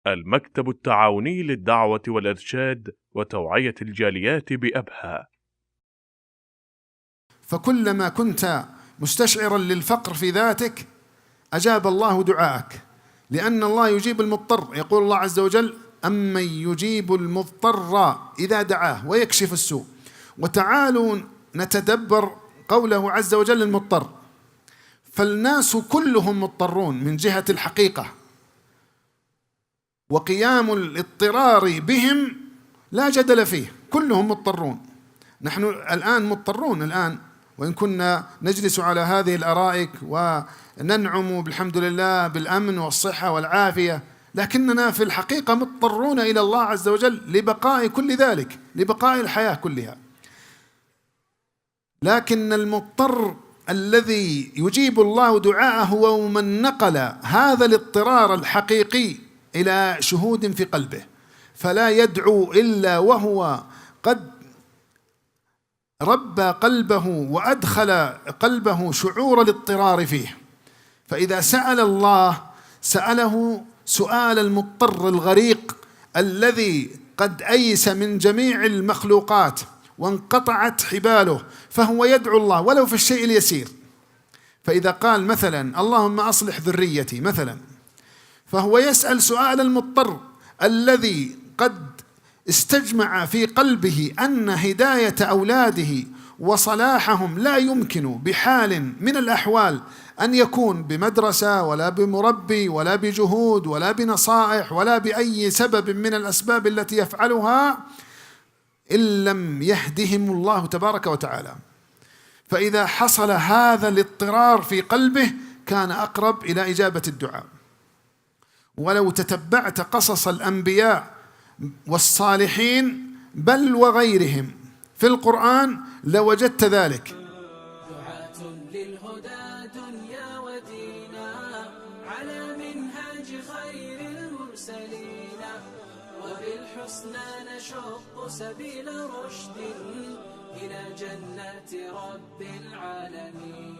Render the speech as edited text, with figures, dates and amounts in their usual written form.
المكتب التعاوني للدعوة والإرشاد وتوعية الجاليات بأبها. فكلما كنت مستشعرا للفقر في ذاتك أجاب الله دعاءك، لأن الله يجيب المضطر. يقول الله عز وجل: أمن يجيب المضطر إذا دعاه ويكشف السوء. وتعالوا نتدبر قوله عز وجل المضطر، فالناس كلهم مضطرون من جهة الحقيقة، وقيام الاضطرار بهم لا جدل فيه، كلهم مضطرون. نحن الآن مضطرون الآن، وإن كنا نجلس على هذه الأرائك وننعم بالحمد لله بالأمن والصحة والعافية، لكننا في الحقيقة مضطرون إلى الله عز وجل لبقاء كل ذلك، لبقاء الحياة كلها. لكن المضطر الذي يجيب الله دعاءه هو من نقل هذا الاضطرار الحقيقي إلى شهود في قلبه، فلا يدعو إلا وهو قد ربى قلبه وأدخل قلبه شعور الاضطرار فيه. فإذا سأل الله سأله سؤال المضطر الغريق الذي قد أيس من جميع المخلوقات وانقطعت حباله، فهو يدعو الله ولو في الشيء اليسير. فإذا قال مثلا: اللهم أصلح ذريتي مثلا، فهو يسأل سؤال المضطر الذي قد استجمع في قلبه أن هداية أولاده وصلاحهم لا يمكن بحال من الأحوال أن يكون بمدرسة ولا بمربي ولا بجهود ولا بنصائح ولا بأي سبب من الأسباب التي يفعلها إن لم يهدهم الله تبارك وتعالى. فإذا حصل هذا الاضطرار في قلبه كان أقرب إلى إجابة الدعاء. ولو تتبعت قصص الأنبياء والصالحين بل وغيرهم في القرآن لوجدت ذلك. دعاة للهدى دنيا ودينا على منهاج خير المرسلين، وبالحسنى نشق سبيل رشد إلى جنات رب العالمين.